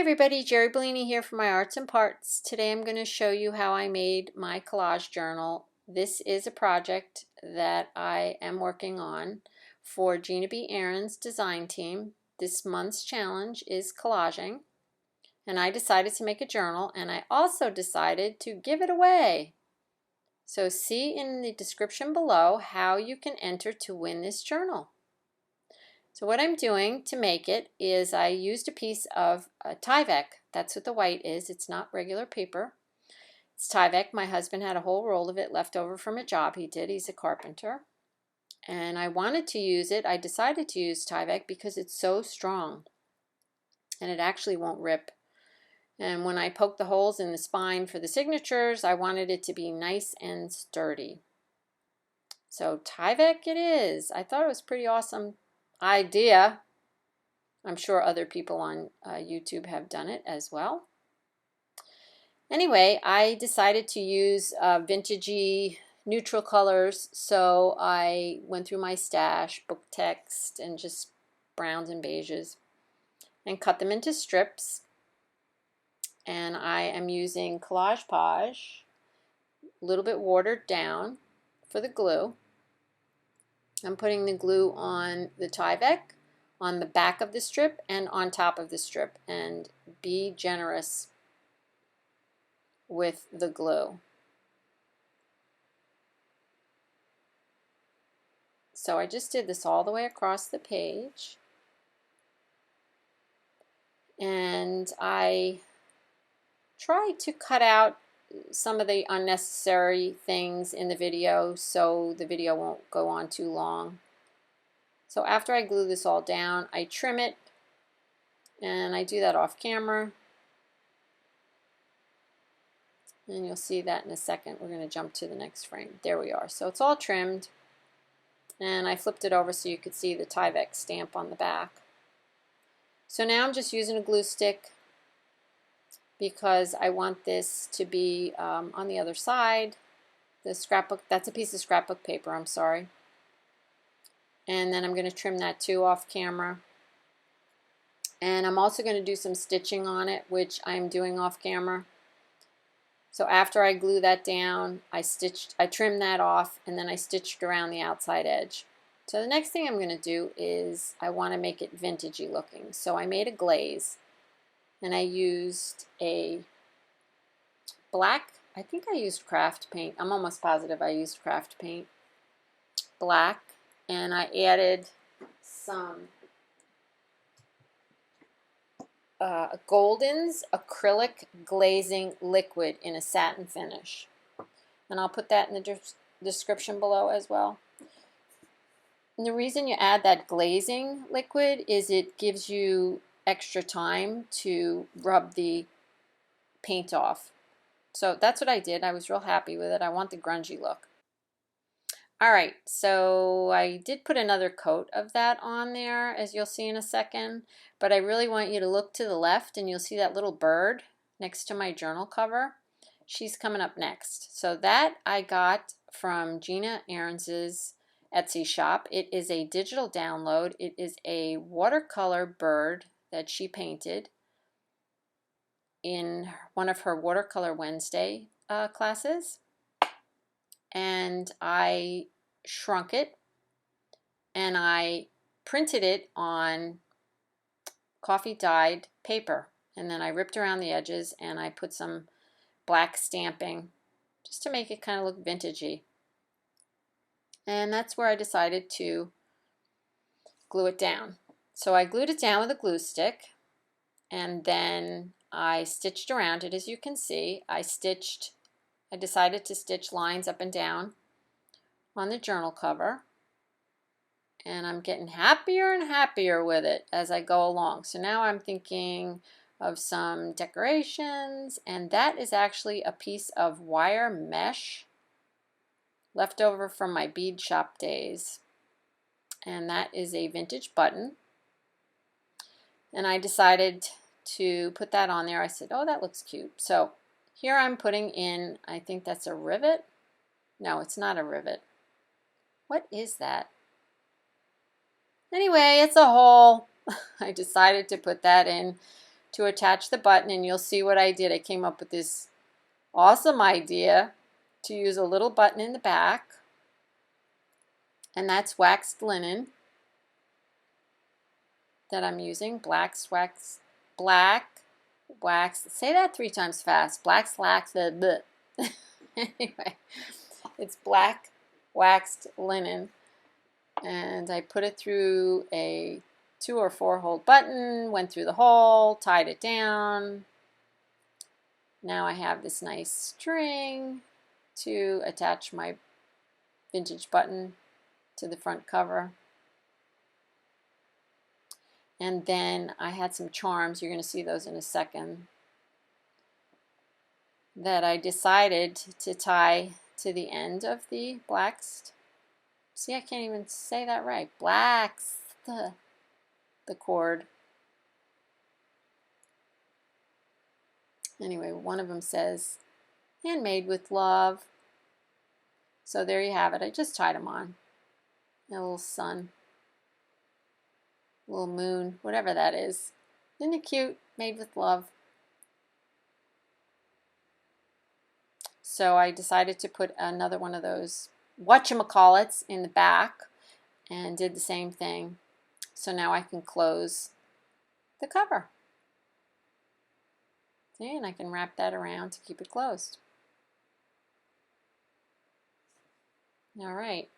everybody, Jerry Bellini here for my Arts and Parts. Today I'm going to show you how I made my collage journal. This is a project that I am working on for Gina B. Aaron's design team. This month's challenge is collaging, and I decided to make a journal, and I also decided to give it away. So see in the description below how you can enter to win this journal. So what I'm doing to make it is I used a piece of Tyvek. That's what the white is. It's not regular paper. It's Tyvek. My husband had a whole roll of it left over from a job he did. He's a carpenter. And I wanted to use it. I decided to use Tyvek because it's so strong. And it actually won't rip. And when I poked the holes in the spine for the signatures, I wanted it to be nice and sturdy. So Tyvek it is. I thought it was pretty awesome idea. I'm sure other people on YouTube have done it as well. Anyway, I decided to use vintagey neutral colors, so I went through my stash, book text, and just browns and beiges, and cut them into strips. And I am using Collage Pauge, a little bit watered down for the glue. I'm putting the glue on the Tyvek, on the back of the strip, and on top of the strip. And be generous with the glue. So I just did this all the way across the page. And I tried to cut out some of the unnecessary things in the video so the video won't go on too long. So after I glue this all down, I trim it, and I do that off camera. And you'll see that in a second. We're going to jump to the next frame. There we are. So it's all trimmed, and I flipped it over so you could see the Tyvek stamp on the back. So now I'm just using a glue stick because I want this to be on the other side. The scrapbook, that's a piece of scrapbook paper, I'm sorry. And then I'm going to trim that too off camera. And I'm also going to do some stitching on it, which I'm doing off camera. So after I glue that down, I trimmed that off, and then I stitched around the outside edge. So the next thing I'm going to do is I want to make it vintagey looking. So I made a glaze. And I used a black, I think I used craft paint. I'm almost positive I used craft paint. Black. And I added some Golden's Acrylic Glazing Liquid in a satin finish. And I'll put that in the description below as well. And the reason you add that glazing liquid is it gives you extra time to rub the paint off. So that's what I did. I was real happy with it. I want the grungy look. Alright, so I did put another coat of that on there, as you'll see in a second, but I really want you to look to the left, and you'll see that little bird next to my journal cover. She's coming up next. So that I got from Gina Aaron's Etsy shop. It is a digital download. It is a watercolor bird that she painted in one of her Watercolor Wednesday classes. And I shrunk it, and I printed it on coffee dyed paper, and then I ripped around the edges, and I put some black stamping just to make it kind of look vintagey. And that's where I decided to glue it down. So I glued it down with a glue stick, and then I stitched around it. As you can see, I decided to stitch lines up and down on the journal cover, and I'm getting happier and happier with it as I go along. So now I'm thinking of some decorations, and that is actually a piece of wire mesh left over from my bead shop days, and that is a vintage button. And I decided to put that on there. I said, oh, that looks cute. So here I'm putting in, I think that's a rivet. No, it's not a rivet. What is that? Anyway, it's a hole. I decided to put that in to attach the button, and you'll see what I did. I came up with this awesome idea to use a little button in the back, and that's waxed linen that I'm using. Black wax. Say that 3 times fast. Black wax. Anyway, it's black waxed linen, and I put it through a 2 or 4 hole button, went through the hole, tied it down. Now I have this nice string to attach my vintage button to the front cover. And then I had some charms, you're going to see those in a second, that I decided to tie to the end of the blaxed. See, I can't even say that right. Blaxed the cord. Anyway, one of them says, handmade with love. So there you have it. I just tied them on. A little sun. Little moon, whatever that is. Isn't it cute? Made with love. So I decided to put another one of those whatchamacallits in the back and did the same thing. So now I can close the cover. See, and I can wrap that around to keep it closed. All right.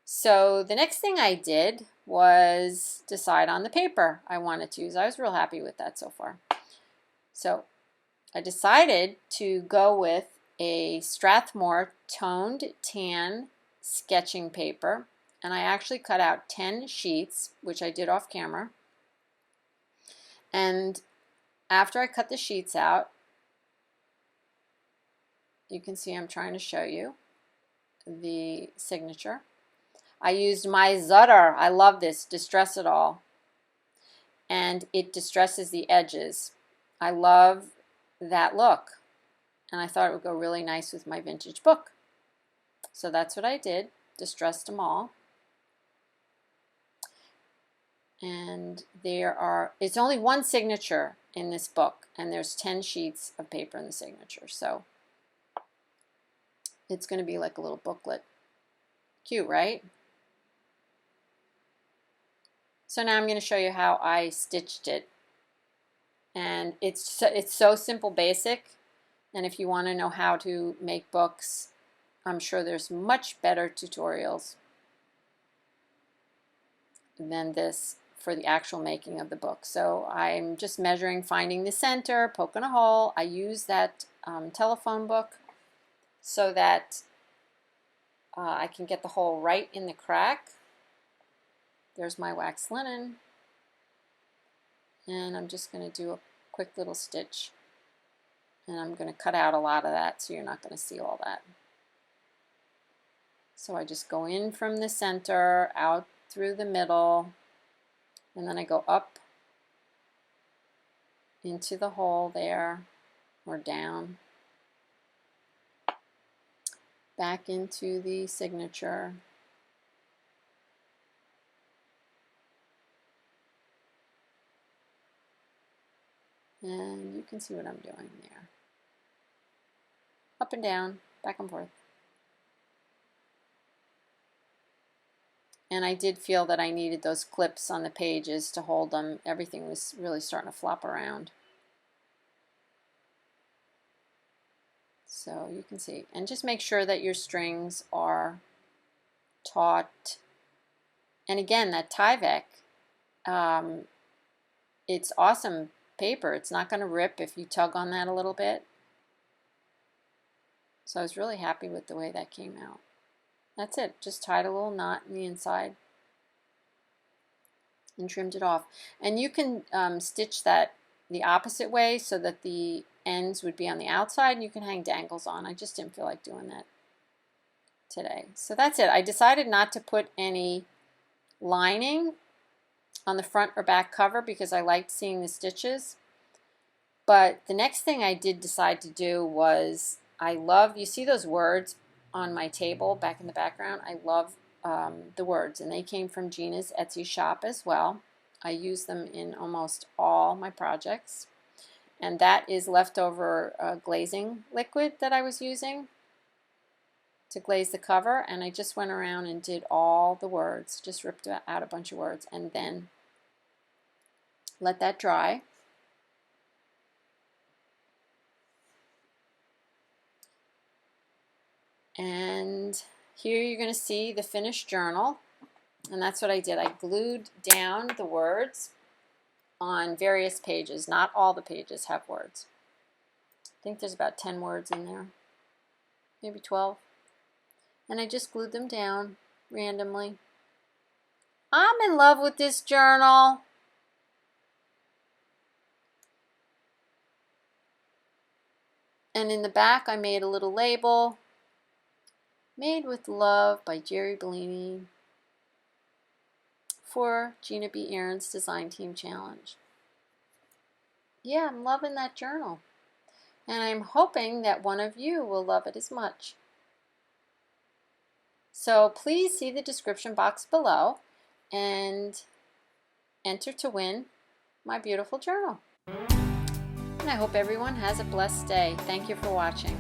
So the next thing I did was decide on the paper I wanted to use. I was real happy with that so far. So I decided to go with a Strathmore toned tan sketching paper, and I actually cut out 10 sheets, which I did off camera. And after I cut the sheets out, you can see I'm trying to show you the signature. I used my Zutter. I love this, Distress It All. And it distresses the edges. I love that look. And I thought it would go really nice with my vintage book. So that's what I did, distressed them all. And it's only one signature in this book, and there's 10 sheets of paper in the signature. So it's going to be like a little booklet. Cute, right? So now I'm going to show you how I stitched it. And it's so simple, basic. And if you want to know how to make books, I'm sure there's much better tutorials than this for the actual making of the book. So I'm just measuring, finding the center, poking a hole. I use that telephone book so that I can get the hole right in the crack. There's my wax linen, and I'm just going to do a quick little stitch, and I'm going to cut out a lot of that so you're not going to see all that. So I just go in from the center, out through the middle, and then I go up into the hole there, or down, back into the signature. And you can see what I'm doing there. Up and down, back and forth. And I did feel that I needed those clips on the pages to hold them. Everything was really starting to flop around. So you can see. And just make sure that your strings are taut. And again, that Tyvek, it's awesome paper. It's not going to rip if you tug on that a little bit. So I was really happy with the way that came out. That's it. Just tied a little knot in the inside and trimmed it off. And you can stitch that the opposite way so that the ends would be on the outside, and you can hang dangles on. I just didn't feel like doing that today. So that's it. I decided not to put any lining on the front or back cover because I liked seeing the stitches. But the next thing I did decide to do was, you see those words on my table back in the background? I love the words, and they came from Gina's Etsy shop as well. I use them in almost all my projects. And that is leftover glazing liquid that I was using to glaze the cover, and I just went around and did all the words, just ripped out a bunch of words, and then let that dry. And here you're going to see the finished journal, and that's what I did. I glued down the words on various pages. Not all the pages have words. I think there's about 10 words in there, maybe 12. And I just glued them down randomly. I'm in love with this journal. And in the back I made a little label, Made with Love by Jerry Bellini for Gina B. Aaron's Design Team Challenge. Yeah, I'm loving that journal. And I'm hoping that one of you will love it as much. So please see the description box below and enter to win my beautiful journal. And I hope everyone has a blessed day. Thank you for watching.